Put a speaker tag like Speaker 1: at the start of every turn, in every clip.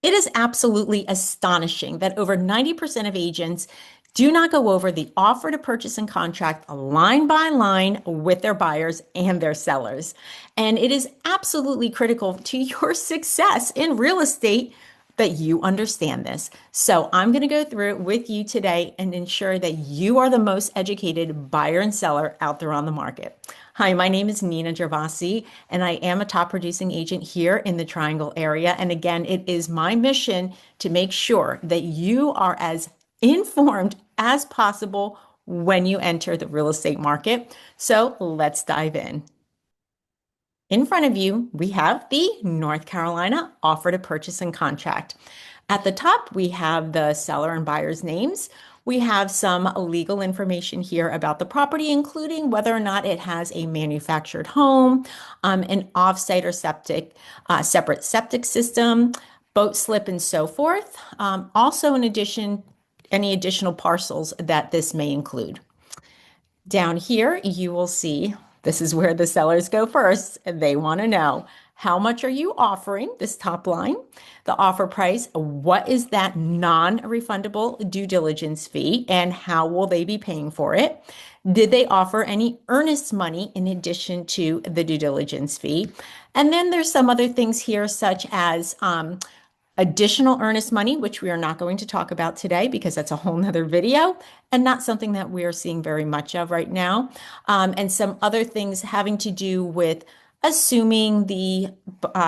Speaker 1: It is absolutely astonishing that over 90% of agents do not go over the offer to purchase and contract line by line with their buyers and their sellers. And it is absolutely critical to your success in real estate that you understand this. So I'm going to go through it with you today and ensure that you are the most educated buyer and seller out there on the market. Hi, my name is Nina Gervasi, and I am a top producing agent here in the Triangle area. And again, it is my mission to make sure that you are as informed as possible when you enter the real estate market. So let's dive in. In front of you, we have the North Carolina offer to purchase and contract. At the top, we have the seller and buyer's names. We have some legal information here about the property, including whether or not it has a manufactured home, an off-site or separate septic system, boat slip, and so forth. Also, in addition, any additional parcels that this may include. Down here, you will see this is where the sellers go first. They want to know, how much are you offering, this top line, the offer price, what is that non-refundable due diligence fee, and how will they be paying for it? Did they offer any earnest money in addition to the due diligence fee? And then there's some other things here, such as additional earnest money, which we are not going to talk about today because that's a whole nother video and not something that we are seeing very much of right now. And some other things having to do with assuming the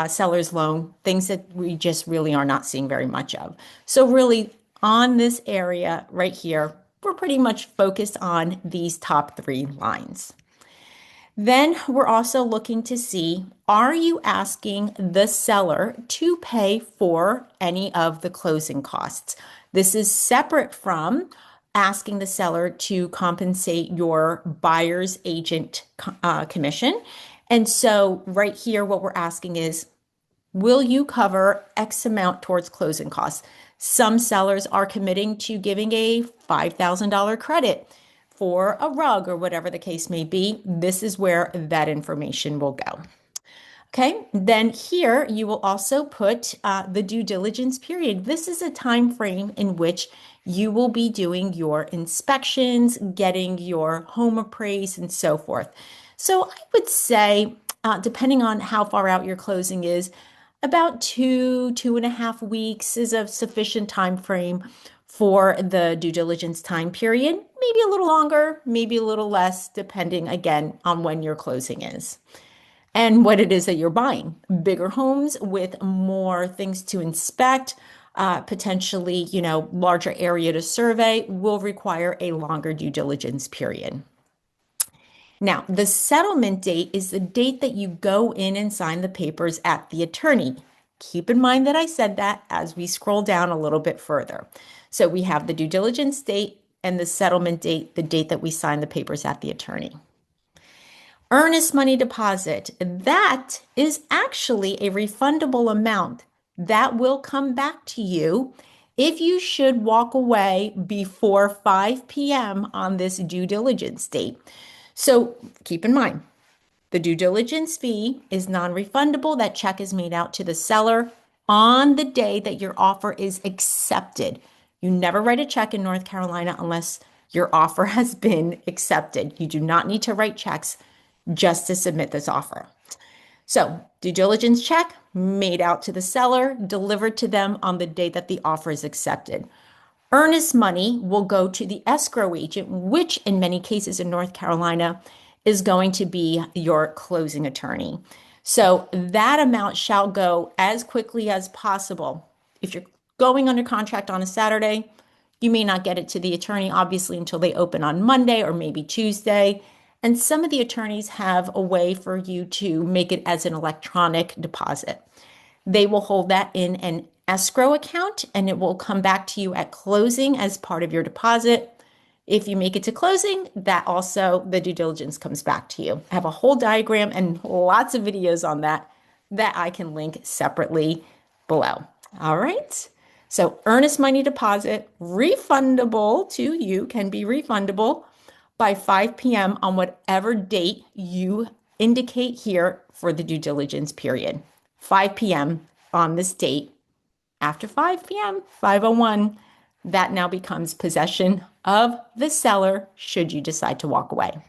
Speaker 1: seller's loan, things that we just really are not seeing very much of. So really on this area right here, we're pretty much focused on these top three lines. Then we're also looking to see, are you asking the seller to pay for any of the closing costs? This is separate from asking the seller to compensate your buyer's agent commission. And so right here, what we're asking is, will you cover X amount towards closing costs? Some sellers are committing to giving a $5,000 credit for a rug or whatever the case may be. This is where that information will go. Okay, then here you will also put the due diligence period. This is a time frame in which you will be doing your inspections, getting your home appraised, and so forth. So I would say, depending on how far out your closing is, about 2.5 weeks is a sufficient time frame for the due diligence time period. Maybe a little longer, maybe a little less, depending again on when your closing is and what it is that you're buying. Bigger homes with more things to inspect, potentially, larger area to survey will require a longer due diligence period. Now, the settlement date is the date that you go in and sign the papers at the attorney. Keep in mind that I said that as we scroll down a little bit further. So we have the due diligence date and the settlement date, the date that we sign the papers at the attorney. Earnest money deposit, that is actually a refundable amount that will come back to you if you should walk away before 5 p.m. on this due diligence date. So keep in mind, the due diligence fee is non-refundable. That check is made out to the seller on the day that your offer is accepted. You never write a check in North Carolina unless your offer has been accepted. You do not need to write checks just to submit this offer. So due diligence check made out to the seller, delivered to them on the day that the offer is accepted. Earnest money will go to the escrow agent, which in many cases in North Carolina is going to be your closing attorney. So that amount shall go as quickly as possible. If you're going under contract on a Saturday, you may not get it to the attorney, obviously, until they open on Monday or maybe Tuesday. And some of the attorneys have a way for you to make it as an electronic deposit. They will hold that in an escrow account and it will come back to you at closing as part of your deposit. If you make it to closing, that also, the due diligence comes back to you. I have a whole diagram and lots of videos on that I can link separately below. All right. So earnest money deposit, refundable to you, can be refundable by 5 p.m. on whatever date you indicate here for the due diligence period. 5 p.m. on this date, after 5 p.m., 5:01, that now becomes possession of the seller should you decide to walk away.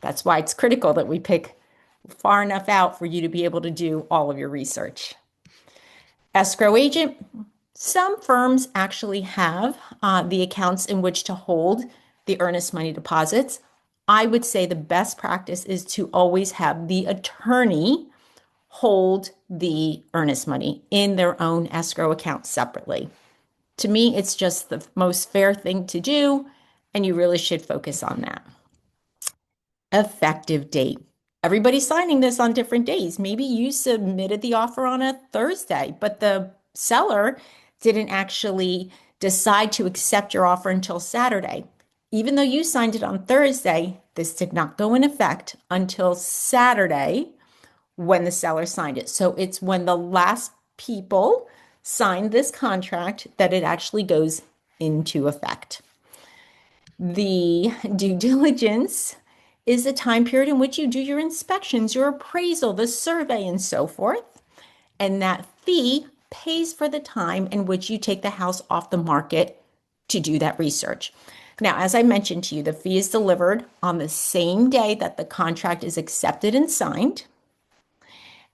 Speaker 1: That's why it's critical that we pick far enough out for you to be able to do all of your research. Escrow agent, some firms actually have the accounts in which to hold the earnest money deposits. I would say the best practice is to always have the attorney hold the earnest money in their own escrow account separately. To me, it's just the most fair thing to do, and you really should focus on that. Effective date. Everybody's signing this on different days. Maybe you submitted the offer on a Thursday, but the seller didn't actually decide to accept your offer until Saturday. Even though you signed it on Thursday, this did not go in effect until Saturday when the seller signed it. So it's when the last people signed this contract that it actually goes into effect. The due diligence is the time period in which you do your inspections, your appraisal, the survey, and so forth. And that fee pays for the time in which you take the house off the market to do that research. Now, as I mentioned to you, the fee is delivered on the same day that the contract is accepted and signed.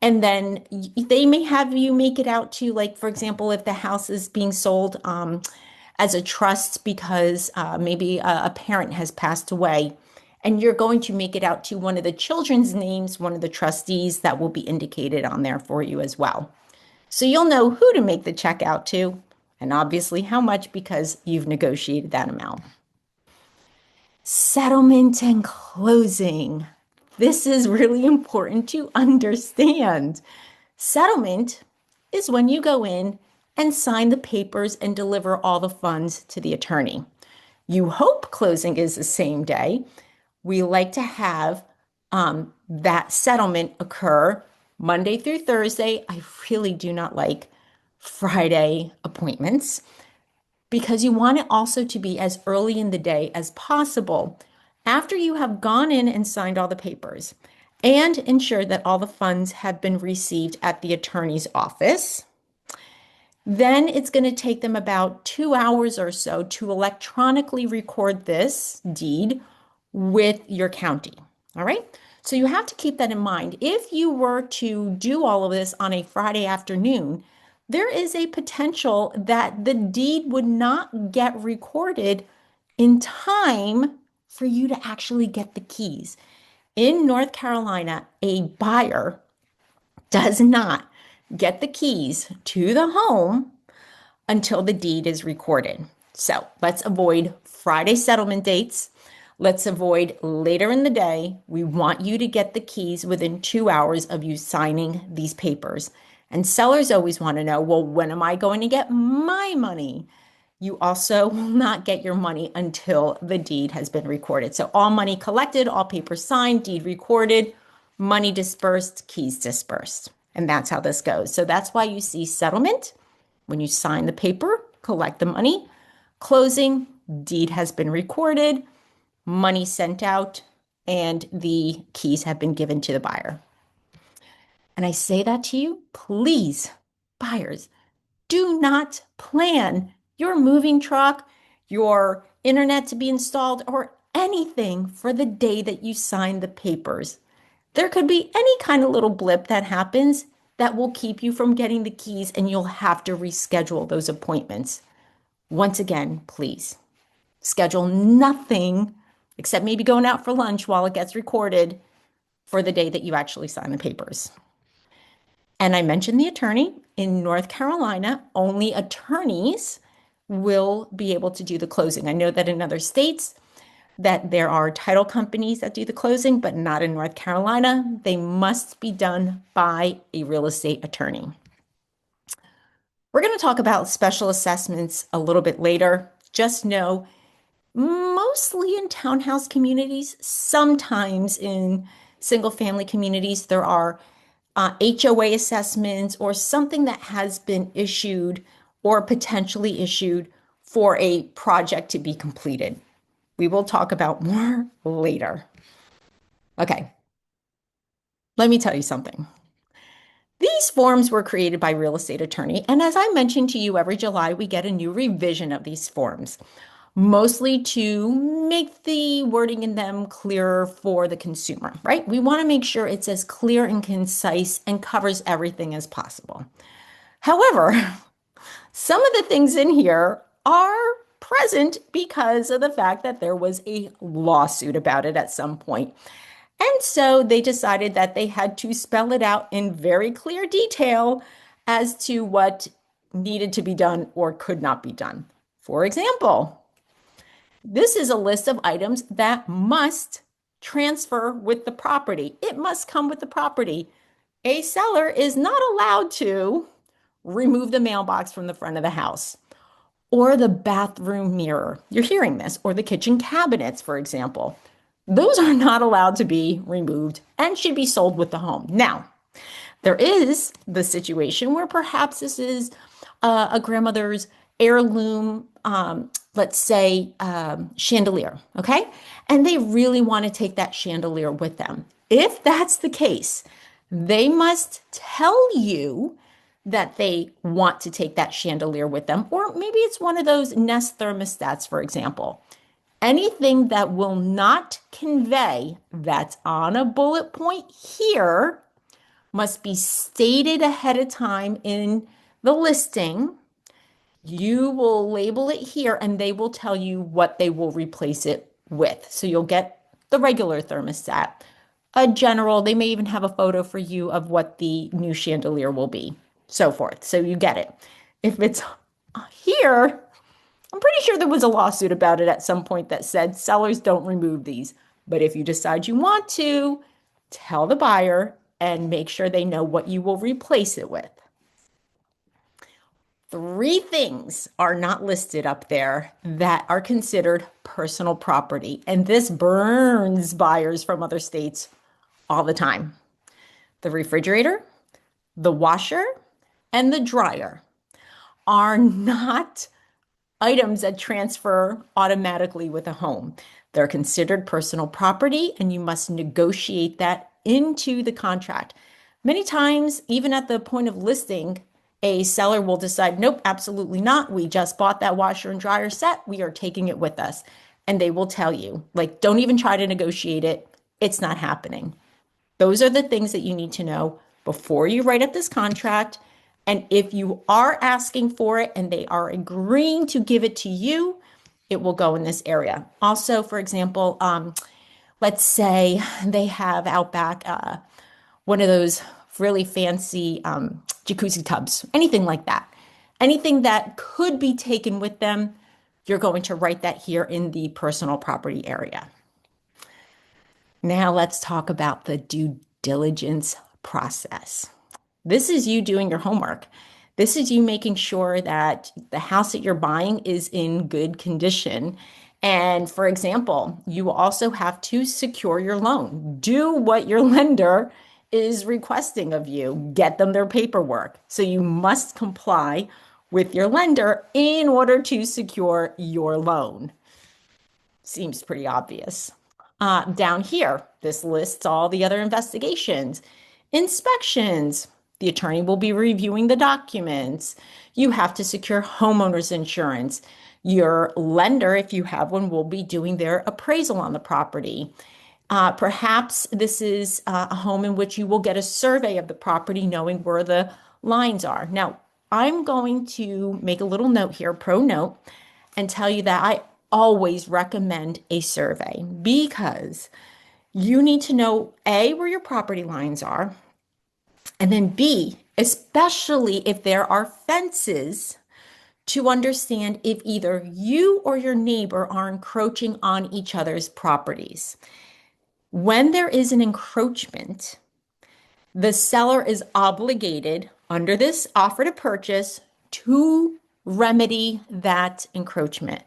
Speaker 1: And then they may have you make it out to, like, for example, if the house is being sold as a trust because maybe a parent has passed away, and you're going to make it out to one of the children's names, one of the trustees that will be indicated on there for you as well. So you'll know who to make the check out to, and obviously how much because you've negotiated that amount. Settlement and closing. This is really important to understand. Settlement is when you go in and sign the papers and deliver all the funds to the attorney. You hope closing is the same day. We like to have that settlement occur Monday through Thursday. I really do not like Friday appointments because you want it also to be as early in the day as possible after you have gone in and signed all the papers and ensured that all the funds have been received at the attorney's office. Then it's going to take them about 2 hours or so to electronically record this deed with your county. All right. So you have to keep that in mind. If you were to do all of this on a Friday afternoon, there is a potential that the deed would not get recorded in time for you to actually get the keys. In North Carolina, a buyer does not get the keys to the home until the deed is recorded. So let's avoid Friday settlement dates. Let's avoid later in the day. We want you to get the keys within 2 hours of you signing these papers. And sellers always want to know, well, when am I going to get my money? You also will not get your money until the deed has been recorded. So all money collected, all papers signed, deed recorded, money dispersed, keys dispersed. And that's how this goes. So that's why you see settlement when you sign the paper, collect the money. Closing, deed has been recorded, money sent out, and the keys have been given to the buyer. And I say that to you, please, buyers, do not plan your moving truck, your internet to be installed, or anything for the day that you sign the papers. There could be any kind of little blip that happens that will keep you from getting the keys, and you'll have to reschedule those appointments. Once again, please schedule nothing except maybe going out for lunch while it gets recorded for the day that you actually sign the papers. And I mentioned the attorney. In North Carolina, only attorneys will be able to do the closing. I know that in other states that there are title companies that do the closing, but not in North Carolina. They must be done by a real estate attorney. We're going to talk about special assessments a little bit later. Just know, mostly in townhouse communities, sometimes in single family communities, there are HOA assessments or something that has been issued or potentially issued for a project to be completed. We will talk about more later. Okay, let me tell you something. These forms were created by real estate attorney, and as I mentioned to you, every July we get a new revision of these forms, mostly to make the wording in them clearer for the consumer, right? We want to make sure it's as clear and concise and covers everything as possible. However, some of the things in here are present because of the fact that there was a lawsuit about it at some point. And so they decided that they had to spell it out in very clear detail as to what needed to be done or could not be done. For example, this is a list of items that must transfer with the property. It must come with the property. A seller is not allowed to remove the mailbox from the front of the house or the bathroom mirror. You're hearing this, or the kitchen cabinets, for example. Those are not allowed to be removed and should be sold with the home. Now, there is the situation where perhaps this is a grandmother's heirloom, let's say chandelier, okay? And they really want to take that chandelier with them. If that's the case, they must tell you that they want to take that chandelier with them, or maybe it's one of those Nest thermostats, for example. Anything that will not convey that's on a bullet point here must be stated ahead of time in the listing. You will label it here and they will tell you what they will replace it with. So you'll get the regular thermostat, a general, they may even have a photo for you of what the new chandelier will be, so forth. So you get it. If it's here, I'm pretty sure there was a lawsuit about it at some point that said sellers don't remove these. But if you decide you want to, tell the buyer and make sure they know what you will replace it with. 3 things are not listed up there that are considered personal property. And this burns buyers from other states all the time. The refrigerator, the washer, and the dryer are not items that transfer automatically with a home. They're considered personal property and you must negotiate that into the contract. Many times, even at the point of listing, a seller will decide, nope, absolutely not. We just bought that washer and dryer set. We are taking it with us. And they will tell you, like, don't even try to negotiate it. It's not happening. Those are the things that you need to know before you write up this contract. And if you are asking for it and they are agreeing to give it to you, it will go in this area. Also, for example, let's say they have out back one of those really fancy jacuzzi tubs, anything like that. Anything that could be taken with them, you're going to write that here in the personal property area. Now let's talk about the due diligence process. This is you doing your homework. This is you making sure that the house that you're buying is in good condition. And for example, you also have to secure your loan. Do what your lender is requesting of you. Get them their paperwork. So you must comply with your lender in order to secure your loan. Seems pretty obvious. Down here, this lists all the other investigations, inspections. The attorney will be reviewing the documents. You have to secure homeowner's insurance. Your lender, if you have one, will be doing their appraisal on the property. Perhaps this is a home in which you will get a survey of the property, knowing where the lines are. Now, I'm going to make a little note here, pro note, and tell you that I always recommend a survey because you need to know A, where your property lines are, and then B, especially if there are fences, to understand if either you or your neighbor are encroaching on each other's properties. When there is an encroachment, the seller is obligated under this offer to purchase to remedy that encroachment.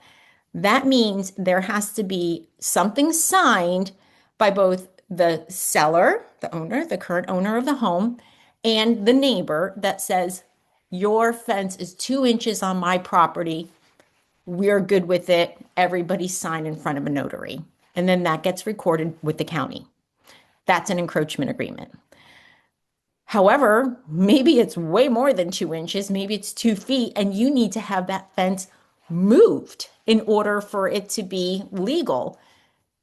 Speaker 1: That means there has to be something signed by both the seller, the owner, the current owner of the home, and the neighbor that says, your fence is 2 inches on my property. We're good with it. Everybody sign in front of a notary. And then that gets recorded with the county. That's an encroachment agreement. However, maybe it's way more than 2 inches, maybe it's 2 feet, and you need to have that fence moved in order for it to be legal.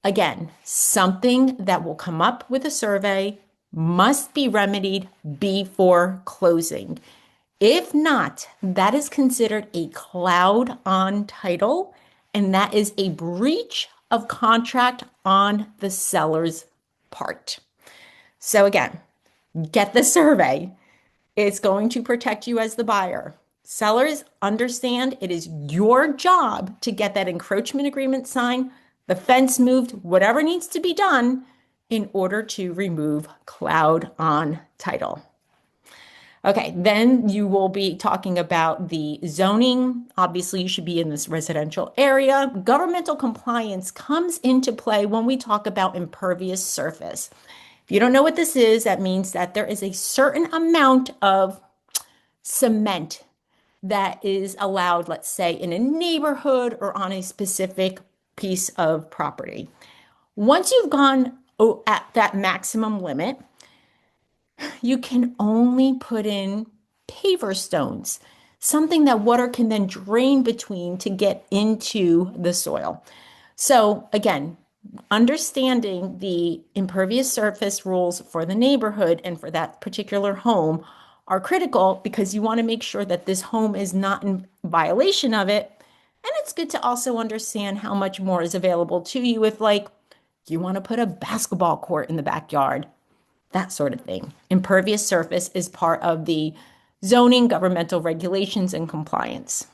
Speaker 1: Again, something that will come up with a survey must be remedied before closing. If not, that is considered a cloud on title, and that is a breach of contract on the seller's part. So again, get the survey. It's going to protect you as the buyer. Sellers, understand it is your job to get that encroachment agreement signed, the fence moved, whatever needs to be done in order to remove cloud on title. Okay, then you will be talking about the zoning. Obviously, you should be in this residential area. Governmental compliance comes into play when we talk about impervious surface. If you don't know what this is, that means that there is a certain amount of cement that is allowed, let's say, in a neighborhood or on a specific piece of property. Once you've gone at that maximum limit, you can only put in paver stones, something that water can then drain between to get into the soil. So again, understanding the impervious surface rules for the neighborhood and for that particular home are critical because you want to make sure that this home is not in violation of it. And it's good to also understand how much more is available to you if, like, you want to put a basketball court in the backyard, that sort of thing. Impervious surface is part of the zoning, governmental regulations, and compliance.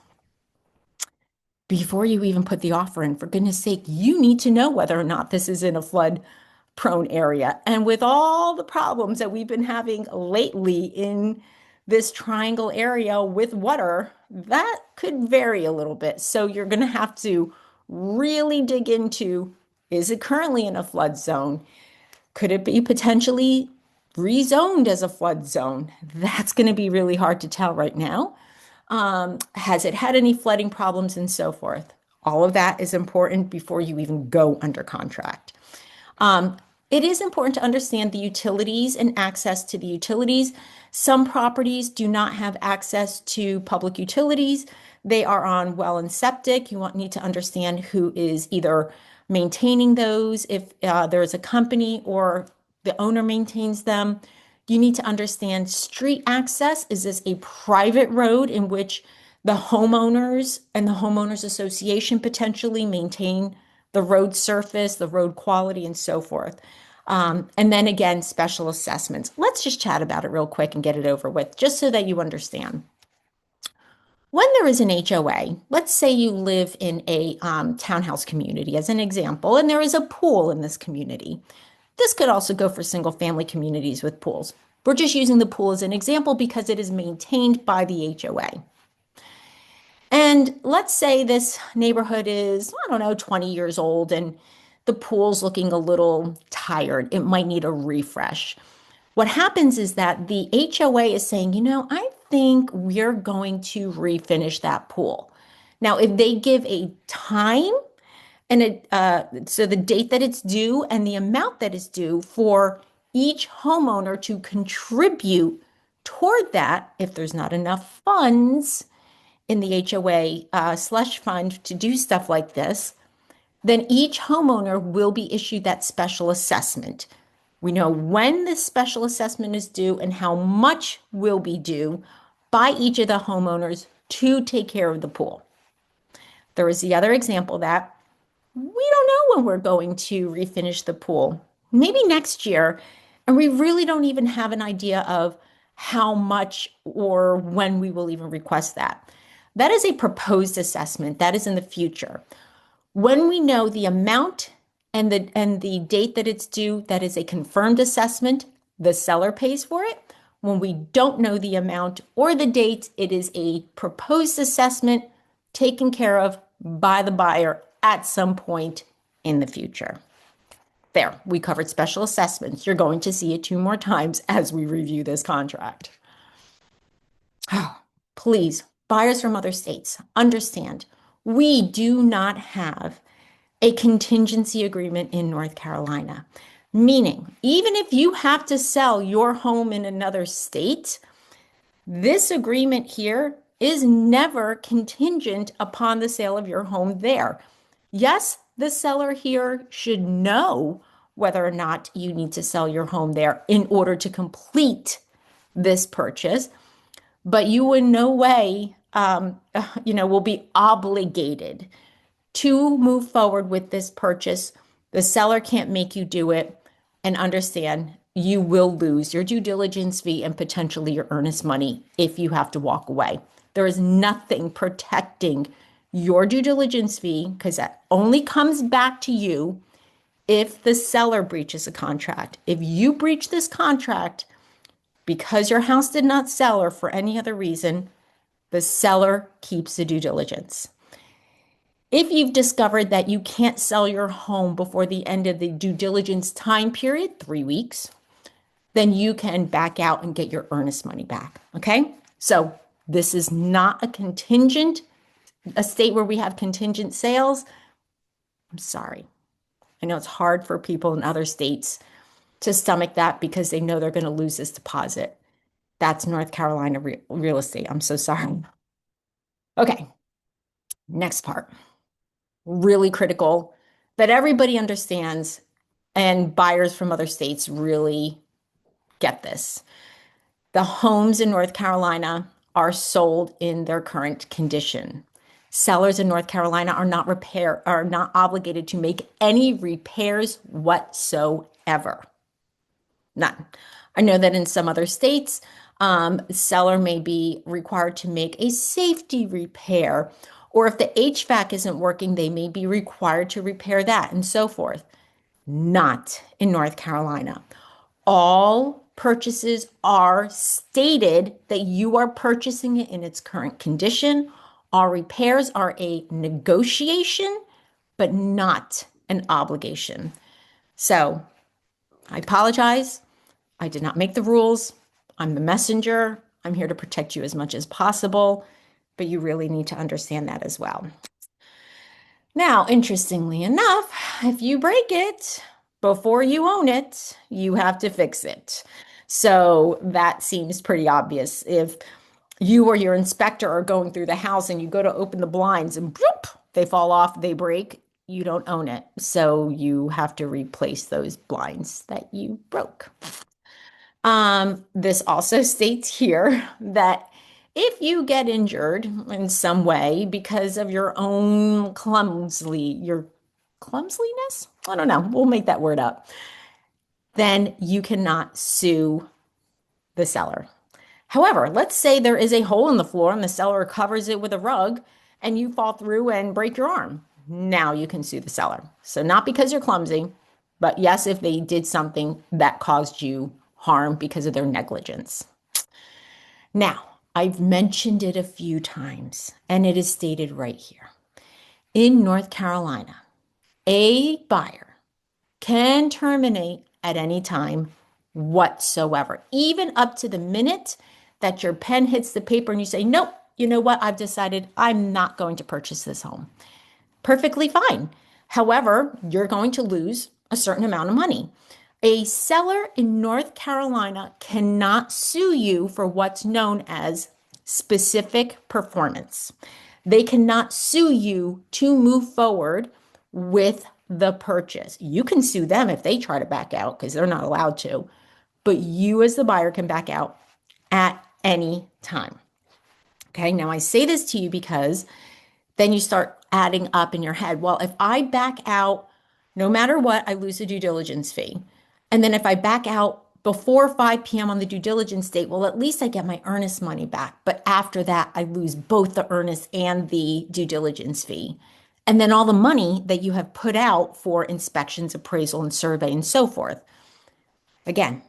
Speaker 1: Before you even put the offer in, for goodness sake, you need to know whether or not this is in a flood prone area. And with all the problems that we've been having lately in this triangle area with water, that could vary a little bit. So you're going to have to really dig into, is it currently in a flood zone? Could it be potentially rezoned as a flood zone? That's going to be really hard to tell right now. Has it had any flooding problems and so forth? All of that is important before you even go under contract. It is important to understand the utilities and access to the utilities. Some properties do not have access to public utilities. They are on well and septic. You need to understand who is either maintaining those, if there is a company or the owner maintains them. You need to understand street access. Is this a private road in which the homeowners and the homeowners association potentially maintain the road surface, the road quality, and so forth? And then again, special assessments. Let's just chat about it real quick and get it over with, just so that you understand. When there is an HOA, let's say you live in a townhouse community as an example, and there is a pool in this community. This could also go for single family communities with pools. We're just using the pool as an example because it is maintained by the HOA. And let's say this neighborhood is, I don't know, 20 years old and the pool's looking a little tired. It might need a refresh. What happens is that the HOA is saying, I think we're going to refinish that pool. Now, if they give a time and so the date that it's due and the amount that is due for each homeowner to contribute toward that, if there's not enough funds in the HOA slush fund to do stuff like this, then each homeowner will be issued that special assessment. We know when this special assessment is due and how much will be due by each of the homeowners to take care of the pool. There is the other example that we don't know when we're going to refinish the pool, maybe next year, and we really don't even have an idea of how much or when we will even request that. That is a proposed assessment. That is in the future. When we know the amount and the date that it's due, that is a confirmed assessment. The seller pays for it. When we don't know the amount or the date, it is a proposed assessment taken care of by the buyer at some point in the future. There, we covered special assessments. You're going to see it 2 more times as we review this contract. Please, buyers from other states, understand, we do not have a contingency agreement in North Carolina. Meaning, even if you have to sell your home in another state, this agreement here is never contingent upon the sale of your home there. Yes, the seller here should know whether or not you need to sell your home there in order to complete this purchase, but you in no way, will be obligated to move forward with this purchase. The seller can't make you do it, and understand you will lose your due diligence fee and potentially your earnest money if you have to walk away. There is nothing protecting your due diligence fee because that only comes back to you if the seller breaches a contract. If you breach this contract because your house did not sell or for any other reason, the seller keeps the due diligence. If you've discovered that you can't sell your home before the end of the due diligence time period, 3 weeks, then you can back out and get your earnest money back. Okay? So this is not a state where we have contingent sales. I'm sorry. I know it's hard for people in other states to stomach that because they know they're going to lose this deposit. That's North Carolina real estate. I'm so sorry. Okay, next part. Really critical that everybody understands, and buyers from other states really get this. The homes in North Carolina are sold in their current condition. Sellers in North Carolina are not obligated to make any repairs whatsoever. None. I know that in some other states, seller may be required to make a safety repair, or if the HVAC isn't working, they may be required to repair that and so forth. Not in North Carolina. All purchases are stated that you are purchasing it in its current condition. All repairs are a negotiation, but not an obligation. So I apologize. I did not make the rules. I'm the messenger. I'm here to protect you as much as possible, but you really need to understand that as well. Now, interestingly enough, if you break it before you own it, you have to fix it. So that seems pretty obvious. If you or your inspector are going through the house and you go to open the blinds and bloop, they fall off, they break, you don't own it. So you have to replace those blinds that you broke. This also states here that if you get injured in some way because of your own clumsiness, I don't know, we'll make that word up, then you cannot sue the seller. However, let's say there is a hole in the floor and the seller covers it with a rug and you fall through and break your arm. Now you can sue the seller. So not because you're clumsy, but yes, if they did something that caused you harm because of their negligence. Now, I've mentioned it a few times, and it is stated right here. In North Carolina, a buyer can terminate at any time whatsoever, even up to the minute that your pen hits the paper and you say, nope, you know what? I've decided I'm not going to purchase this home. Perfectly fine. However, you're going to lose a certain amount of money. A seller in North Carolina cannot sue you for what's known as specific performance. They cannot sue you to move forward with the purchase. You can sue them if they try to back out because they're not allowed to, but you as the buyer can back out at any time. Okay, now I say this to you because then you start adding up in your head. Well, if I back out, no matter what, I lose a due diligence fee. And then if I back out before 5 p.m. on the due diligence date, well, at least I get my earnest money back. But after that, I lose both the earnest and the due diligence fee. And then all the money that you have put out for inspections, appraisal, and survey, and so forth. Again,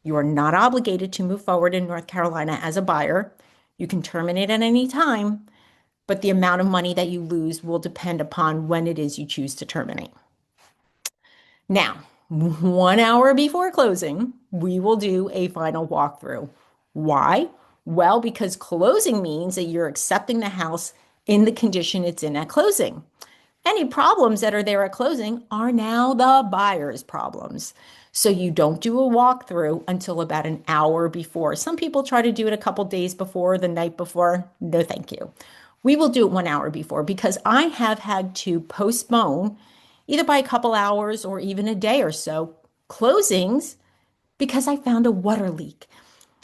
Speaker 1: you are not obligated to move forward in North Carolina as a buyer. You can terminate at any time, but the amount of money that you lose will depend upon when it is you choose to terminate. Now, 1 hour before closing, we will do a final walkthrough. Why? Well, because closing means that you're accepting the house in the condition it's in at closing. Any problems that are there at closing are now the buyer's problems. So you don't do a walkthrough until about an hour before. Some people try to do it a couple days before, the night before. No, thank you. We will do it 1 hour before because I have had to postpone either by a couple hours or even a day or so closings because I found a water leak,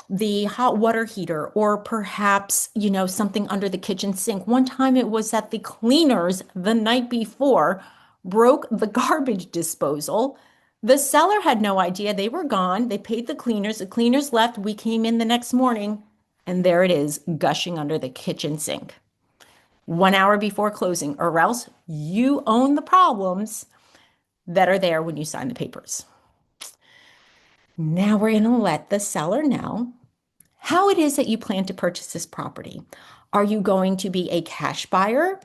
Speaker 1: the hot water heater, or perhaps, something under the kitchen sink. One time it was that the cleaners the night before broke the garbage disposal. The seller had no idea. They were gone. They paid the cleaners. The cleaners left. We came in the next morning, and there it is, gushing under the kitchen sink. 1 hour before closing, or else you own the problems that are there when you sign the papers. Now we're going to let the seller know how it is that you plan to purchase this property. Are you going to be a cash buyer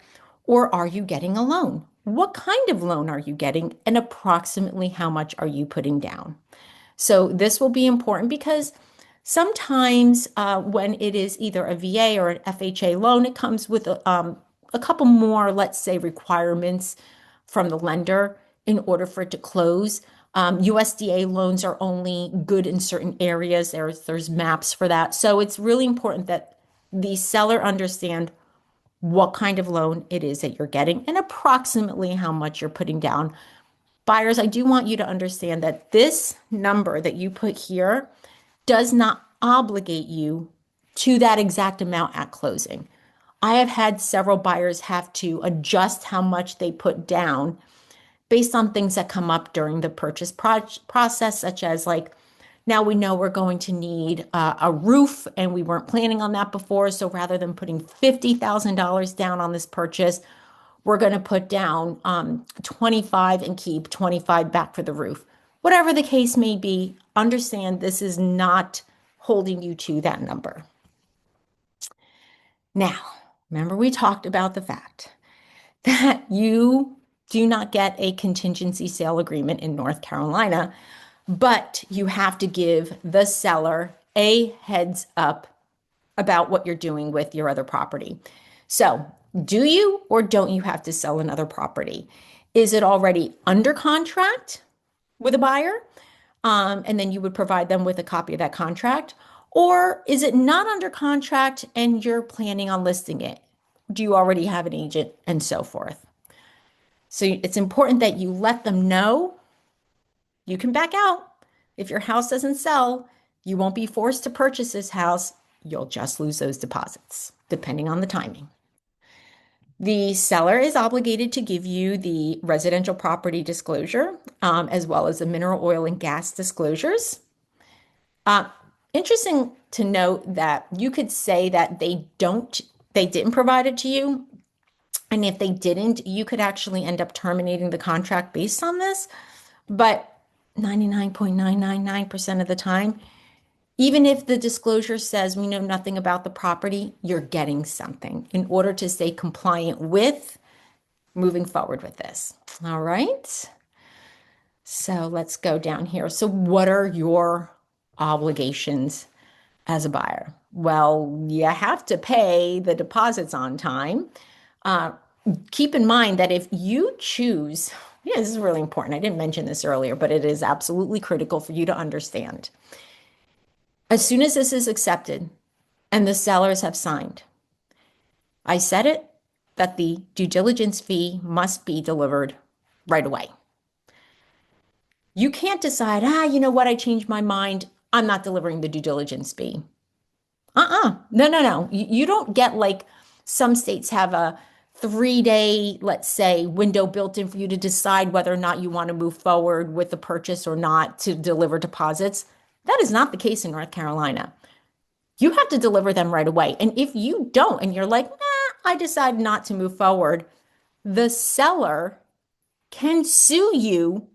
Speaker 1: or are you getting a loan? What kind of loan are you getting and approximately how much are you putting down? So this will be important because sometimes when it is either a VA or an FHA loan, it comes with a couple more, let's say, requirements from the lender in order for it to close. USDA loans are only good in certain areas. There's maps for that. So it's really important that the seller understand what kind of loan it is that you're getting and approximately how much you're putting down. Buyers, I do want you to understand that this number that you put here does not obligate you to that exact amount at closing. I have had several buyers have to adjust how much they put down based on things that come up during the purchase process, such as like, now we know we're going to need a roof and we weren't planning on that before. So rather than putting $50,000 down on this purchase, we're going to put down 25 and keep 25 back for the roof. Whatever the case may be, understand this is not holding you to that number. Now, remember we talked about the fact that you do not get a contingency sale agreement in North Carolina, but you have to give the seller a heads up about what you're doing with your other property. So, do you or don't you have to sell another property? Is it already under contract with a buyer? And then you would provide them with a copy of that contract. Or is it not under contract and you're planning on listing it? Do you already have an agent and so forth? So it's important that you let them know you can back out. If your house doesn't sell, you won't be forced to purchase this house. You'll just lose those deposits, depending on the timing. The seller is obligated to give you the residential property disclosure, as well as the mineral oil and gas disclosures. Interesting to note that you could say that they didn't provide it to you. And if they didn't, you could actually end up terminating the contract based on this. But 99.999% of the time, even if the disclosure says we know nothing about the property, you're getting something in order to stay compliant with moving forward with this. All right. So let's go down here. So what are your obligations as a buyer? Well, you have to pay the deposits on time. Keep in mind that if you choose, this is really important. I didn't mention this earlier, but it is absolutely critical for you to understand. As soon as this is accepted and the sellers have signed, I said it, that the due diligence fee must be delivered right away. You can't decide, you know what, I changed my mind. I'm not delivering the due diligence fee. No. You don't get like some states have a 3-day, let's say, window built in for you to decide whether or not you want to move forward with the purchase or not to deliver deposits. That is not the case in North Carolina. You have to deliver them right away. And if you don't, and you're like, I decide not to move forward, the seller can sue you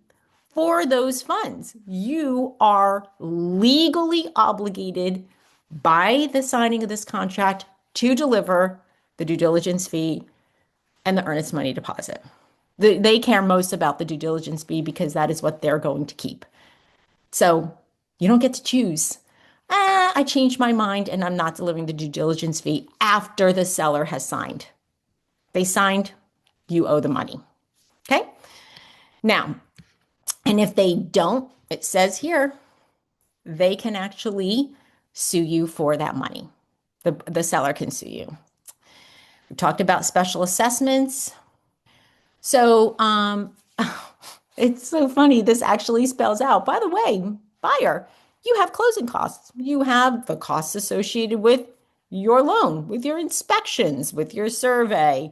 Speaker 1: for those funds. You are legally obligated by the signing of this contract to deliver the due diligence fee and the earnest money deposit. They care most about the due diligence fee because that is what they're going to keep. So you don't get to choose. I changed my mind and I'm not delivering the due diligence fee after the seller has signed. They signed, you owe the money. Now, and if they don't, it says here, they can actually sue you for that money. The seller can sue you. We talked about special assessments. So, it's so funny. This actually spells out, by the way, buyer, you have closing costs. You have the costs associated with your loan, with your inspections, with your survey,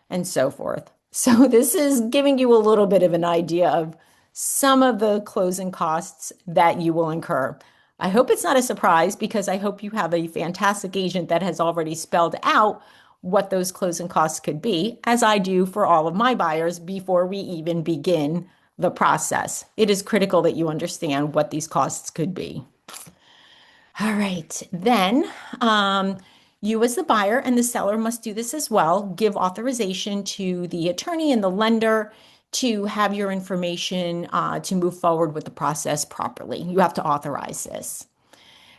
Speaker 1: and so forth. So this is giving you a little bit of an idea of some of the closing costs that you will incur. I hope it's not a surprise because I hope you have a fantastic agent that has already spelled out what those closing costs could be, as I do for all of my buyers before we even begin the process. It is critical that you understand what these costs could be. All right, then you as the buyer and the seller must do this as well. Give authorization to the attorney and the lender to have your information to move forward with the process properly. You have to authorize this.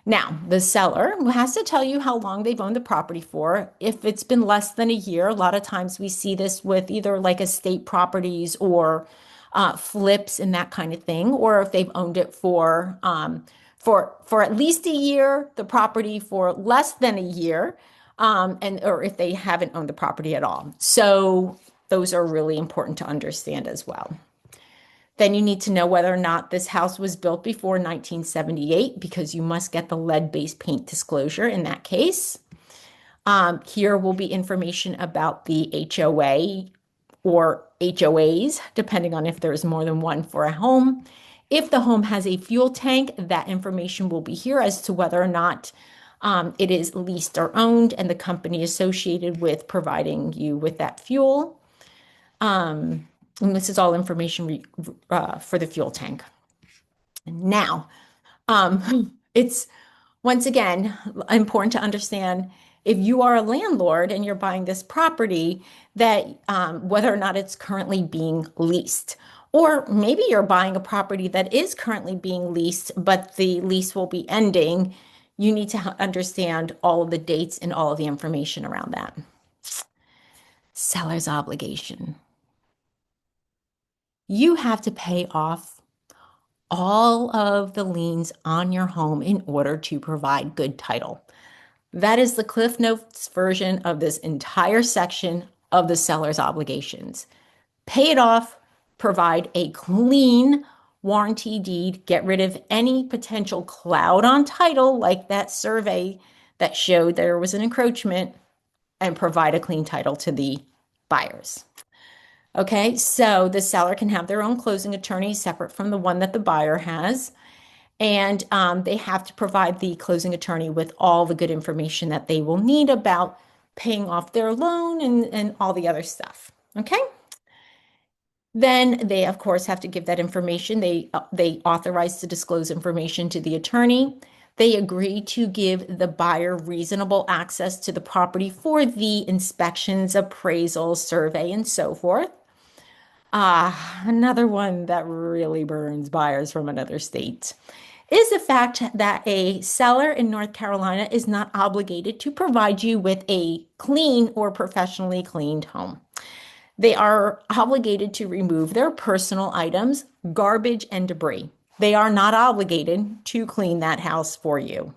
Speaker 1: Now, the seller has to tell you how long they've owned the property for. If it's been less than a year, a lot of times we see this with either like estate properties or flips and that kind of thing, or if they've owned it for at least a year, the property for less than a year, and or if they haven't owned the property at all. So those are really important to understand as well. Then you need to know whether or not this house was built before 1978 because you must get the lead-based paint disclosure in that case. Here will be information about the HOA or HOAs, depending on if there's more than one for a home. If the home has a fuel tank, that information will be here as to whether or not it is leased or owned and the company associated with providing you with that fuel. And this is all information for the fuel tank. Now, it's once again important to understand if you are a landlord and you're buying this property, that whether or not it's currently being leased. Or maybe you're buying a property that is currently being leased, but the lease will be ending. You need to understand all of the dates and all of the information around that. Seller's obligation. You have to pay off all of the liens on your home in order to provide good title. That is the Cliff Notes version of this entire section of the seller's obligations. Pay it off, provide a clean warranty deed, get rid of any potential cloud on title like that survey that showed there was an encroachment, and provide a clean title to the buyers. Okay, so the seller can have their own closing attorney separate from the one that the buyer has. And they have to provide the closing attorney with all the good information that they will need about paying off their loan and all the other stuff. Okay. Then they, of course, have to give that information. They authorize to disclose information to the attorney. They agree to give the buyer reasonable access to the property for the inspections, appraisal, survey, and so forth. Another one that really burns buyers from another state is the fact that a seller in North Carolina is not obligated to provide you with a clean or professionally cleaned home. They are obligated to remove their personal items, garbage, and debris. They are not obligated to clean that house for you.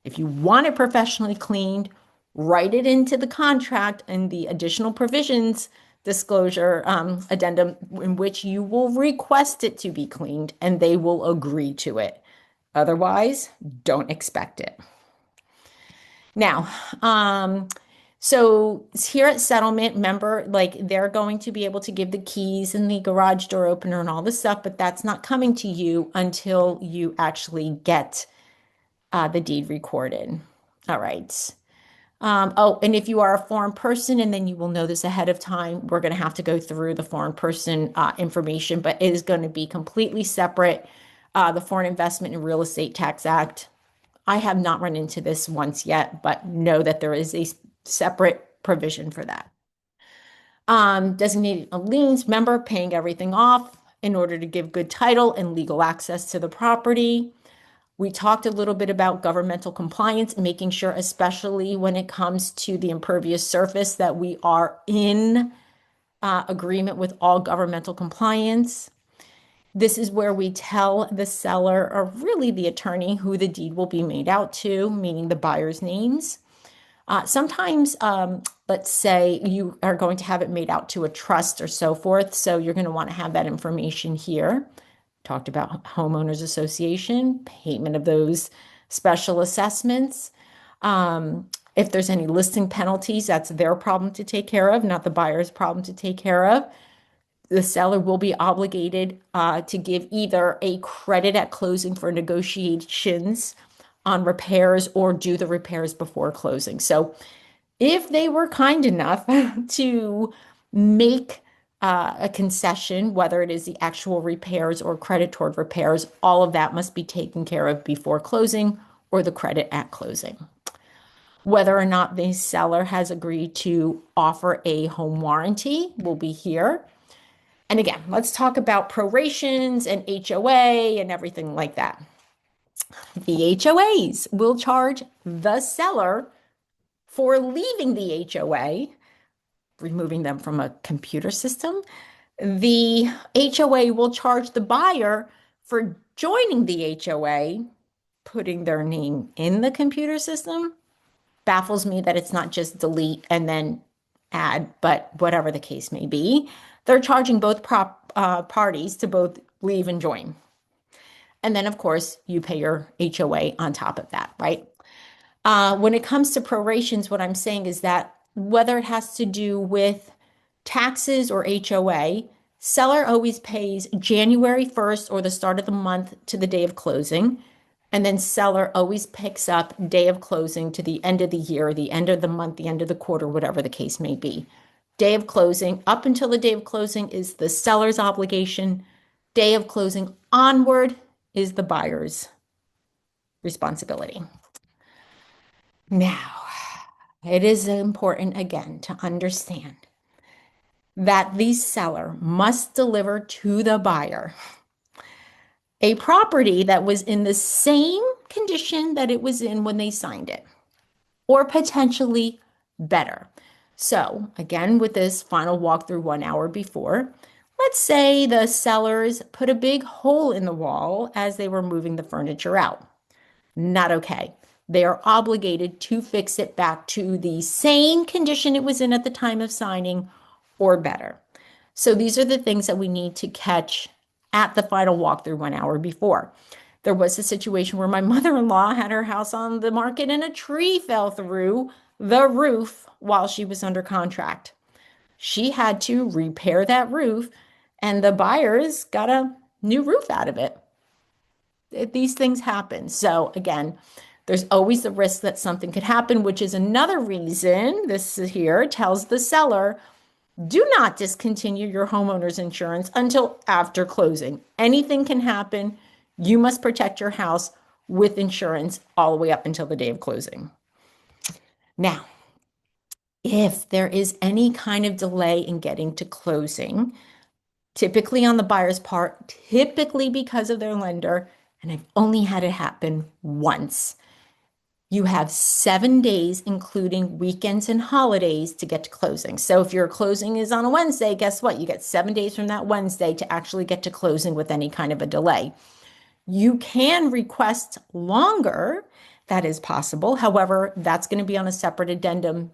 Speaker 1: If you want it professionally cleaned, write it into the contract and the additional provisions disclosure addendum in which you will request it to be cleaned and they will agree to it. Otherwise, don't expect it. Now, so here at settlement, remember, like they're going to be able to give the keys and the garage door opener and all this stuff, but that's not coming to you until you actually get the deed recorded. All right. Oh, and if you are a foreign person, and then you will know this ahead of time, we're going to have to go through the foreign person information, but it is going to be completely separate. The Foreign Investment and Real Estate Tax Act. I have not run into this once yet, but know that there is a separate provision for that. Designated liens, remember, paying everything off in order to give good title and legal access to the property. We talked a little bit about governmental compliance, making sure, especially when it comes to the impervious surface, that we are in agreement with all governmental compliance. This is where we tell the seller, or really the attorney, who the deed will be made out to, meaning the buyer's names. Sometimes, let's say you are going to have it made out to a trust or so forth, so you're going to want to have that information here. Talked about homeowners association, payment of those special assessments. If there's any listing penalties, that's their problem to take care of, not the buyer's problem to take care of. The seller will be obligated to give either a credit at closing for negotiations on repairs or do the repairs before closing. So if they were kind enough to make a concession, whether it is the actual repairs or credit toward repairs, all of that must be taken care of before closing or the credit at closing. Whether or not the seller has agreed to offer a home warranty will be here. And again, let's talk about prorations and HOA and everything like that. The HOAs will charge the seller for leaving the HOA, removing them from a computer system. The HOA will charge the buyer for joining the HOA, putting their name in the computer system. Baffles me that it's not just delete and then add, but whatever the case may be, they're charging both parties to both leave and join. And then, of course, you pay your HOA on top of that, right? When it comes to prorations, what I'm saying is that whether it has to do with taxes or HOA, seller always pays January 1st or the start of the month to the day of closing. And then seller always picks up day of closing to the end of the year, the end of the month, the end of the quarter, whatever the case may be. Day of closing, up until the day of closing, is the seller's obligation. Day of closing onward is the buyer's responsibility. Now, it is important, again, to understand that the seller must deliver to the buyer a property that was in the same condition that it was in when they signed it, or potentially better. So again, with this final walkthrough 1 hour before, let's say the sellers put a big hole in the wall as they were moving the furniture out. Not okay. They are obligated to fix it back to the same condition it was in at the time of signing or better. So these are the things that we need to catch at the final walkthrough 1 hour before. There was a situation where my mother-in-law had her house on the market and a tree fell through the roof while she was under contract. She had to repair that roof and the buyers got a new roof out of it. These things happen. So again, there's always the risk that something could happen, which is another reason this here tells the seller, do not discontinue your homeowner's insurance until after closing. Anything can happen. You must protect your house with insurance all the way up until the day of closing. Now, if there is any kind of delay in getting to closing, typically on the buyer's part, typically because of their lender, and I've only had it happen once, you have 7 days, including weekends and holidays, to get to closing. So if your closing is on a Wednesday, guess what? You get 7 days from that Wednesday to actually get to closing with any kind of a delay. You can request longer. That is possible. However, that's going to be on a separate addendum,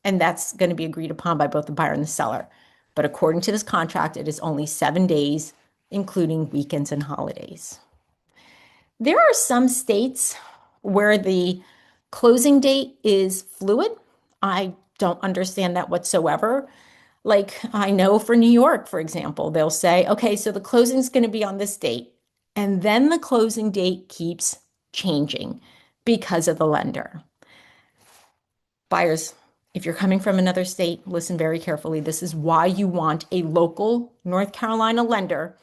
Speaker 1: and that's going to be agreed upon by both the buyer and the seller. But according to this contract, it is only 7 days, including weekends and holidays. There are some states where the closing date is fluid. I don't understand that whatsoever. Like I know for New York, for example, they'll say, okay, so the closing is going to be on this date. And then the closing date keeps changing because of the lender. Buyers, if you're coming from another state, listen very carefully. This is why you want a local North Carolina lender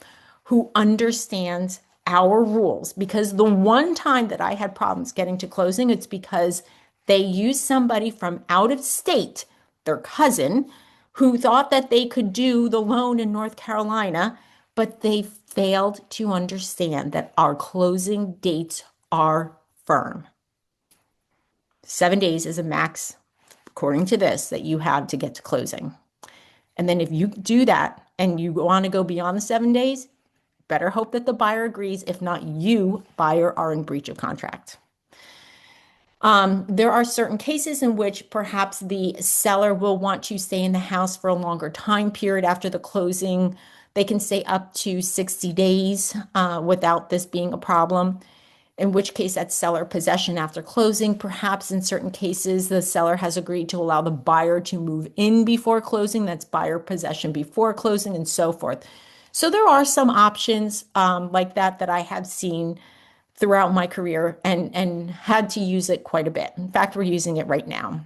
Speaker 1: who understands our rules, because the one time that I had problems getting to closing, it's because they used somebody from out of state, their cousin, who thought that they could do the loan in North Carolina, but they failed to understand that our closing dates are firm. 7 days is a max, according to this, that you have to get to closing. And then if you do that and you want to go beyond the 7 days, better hope that the buyer agrees. If not, you, buyer, are in breach of contract. There are certain cases in which perhaps the seller will want to stay in the house for a longer time period after the closing. They can stay up to 60 days without this being a problem, in which case that's seller possession after closing. Perhaps in certain cases, the seller has agreed to allow the buyer to move in before closing. That's buyer possession before closing and so forth. So there are some options like that that I have seen throughout my career and had to use it quite a bit. In fact, we're using it right now.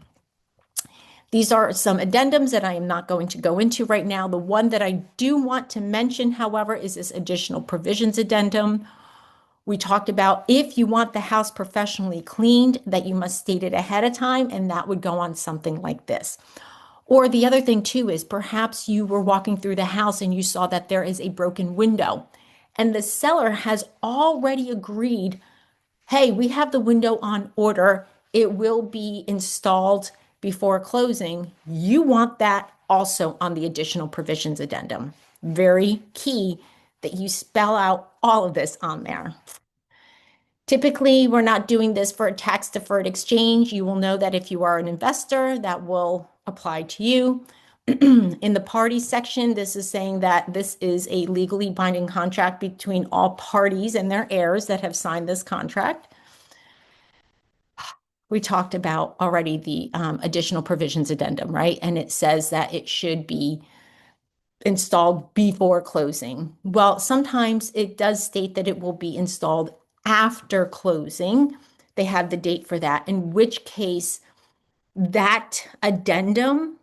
Speaker 1: These are some addendums that I am not going to go into right now. The one that I do want to mention, however, is this additional provisions addendum. We talked about if you want the house professionally cleaned, that you must state it ahead of time, and that would go on something like this. Or the other thing too is perhaps you were walking through the house and you saw that there is a broken window, and the seller has already agreed, hey, we have the window on order. It will be installed before closing. You want that also on the additional provisions addendum. Very key that you spell out all of this on there. Typically, we're not doing this for a tax-deferred exchange. You will know that if you are an investor, that will apply to you. In the parties section, this is saying that this is a legally binding contract between all parties and their heirs that have signed this contract. We talked about already the additional provisions addendum, right? And it says that it should be installed before closing. Well, sometimes it does state that it will be installed after closing. They have the date for that, in which case that addendum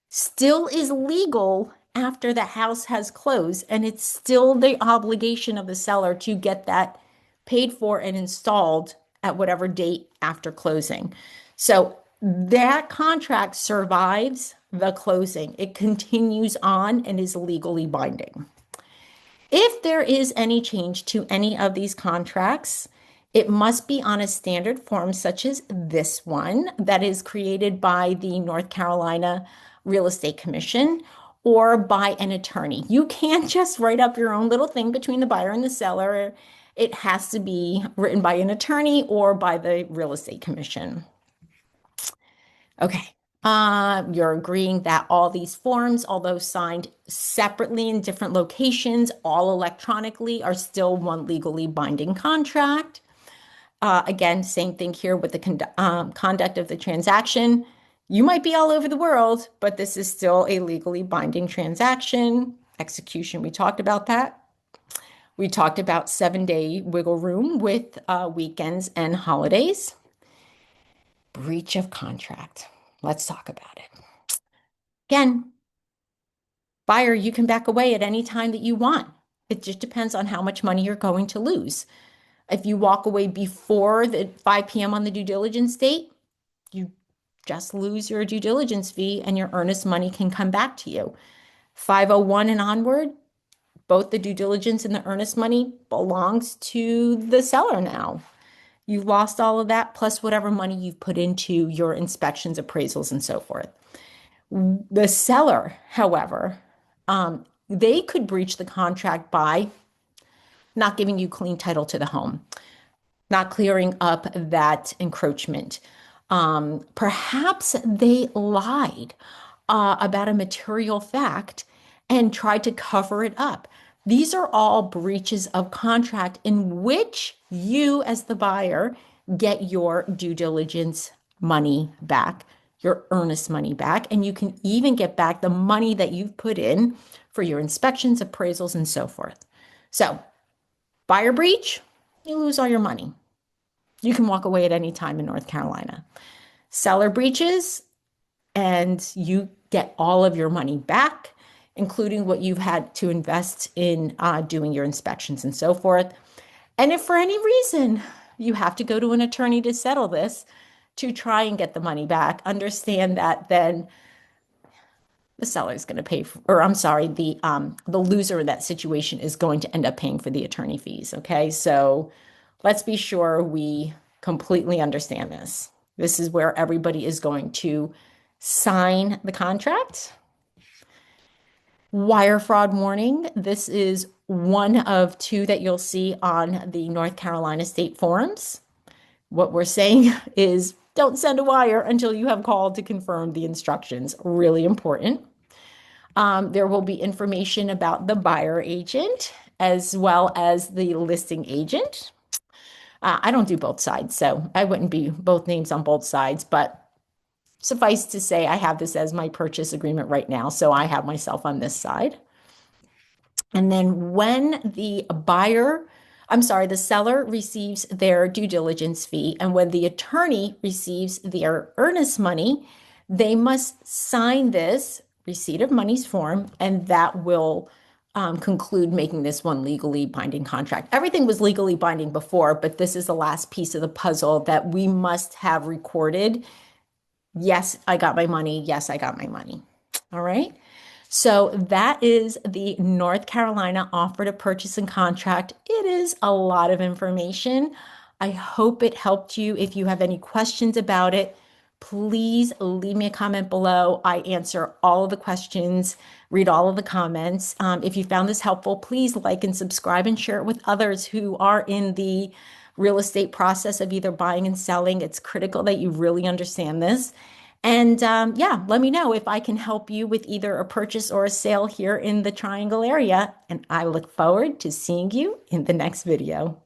Speaker 1: still is legal after the house has closed, and it's still the obligation of the seller to get that paid for and installed at whatever date after closing. So that contract survives the closing. It continues on and is legally binding. If there is any change to any of these contracts, it must be on a standard form such as this one that is created by the North Carolina Real Estate Commission or by an attorney. You can't just write up your own little thing between the buyer and the seller. It has to be written by an attorney or by the Real Estate Commission. Okay. You're agreeing that all these forms, although signed separately in different locations, all electronically, are still one legally binding contract. Again, same thing here with the conduct of the transaction. You might be all over the world, but this is still a legally binding transaction. Execution, we talked about that. We talked about 7-day wiggle room with weekends and holidays. Breach of contract. Let's talk about it. Again, buyer, you can back away at any time that you want. It just depends on how much money you're going to lose. If you walk away before the 5 p.m. on the due diligence date, you just lose your due diligence fee and your earnest money can come back to you. 501 and onward, both the due diligence and the earnest money belongs to the seller now. You've lost all of that, plus whatever money you've put into your inspections, appraisals, and so forth. The seller, however, they could breach the contract by not giving you clean title to the home, not clearing up that encroachment. Perhaps they lied about a material fact and tried to cover it up. These are all breaches of contract in which you, as the buyer, get your due diligence money back, your earnest money back, and you can even get back the money that you've put in for your inspections, appraisals, and so forth. So, buyer breach, you lose all your money. You can walk away at any time in North Carolina. Seller breaches, and you get all of your money back, including what you've had to invest in doing your inspections and so forth. And if for any reason you have to go to an attorney to settle this, to try and get the money back, understand that then the seller is going to pay for, or I'm sorry, the loser in that situation is going to end up paying for the attorney fees. Okay, so let's be sure we completely understand this. This is where everybody is going to sign the contract. Wire fraud warning. This is one of two that you'll see on the North Carolina State Forums. What we're saying is don't send a wire until you have called to confirm the instructions. Really important. There will be information about the buyer agent as well as the listing agent. I don't do both sides, so I wouldn't be both names on both sides, but suffice to say, I have this as my purchase agreement right now, so I have myself on this side. And then when the seller receives their due diligence fee, and when the attorney receives their earnest money, they must sign this receipt of monies form, and that will conclude making this one legally binding contract. Everything was legally binding before, but this is the last piece of the puzzle that we must have recorded. Yes, I got my money. Yes, I got my money. All right. So that is the North Carolina offer to purchase and contract. It is a lot of information. I hope it helped you. If you have any questions about it, please leave me a comment below. I answer all of the questions, read all of the comments. If you found this helpful, please like and subscribe and share it with others who are in the real estate process of either buying and selling. It's critical that you really understand this. And yeah, let me know if I can help you with either a purchase or a sale here in the Triangle area. And I look forward to seeing you in the next video.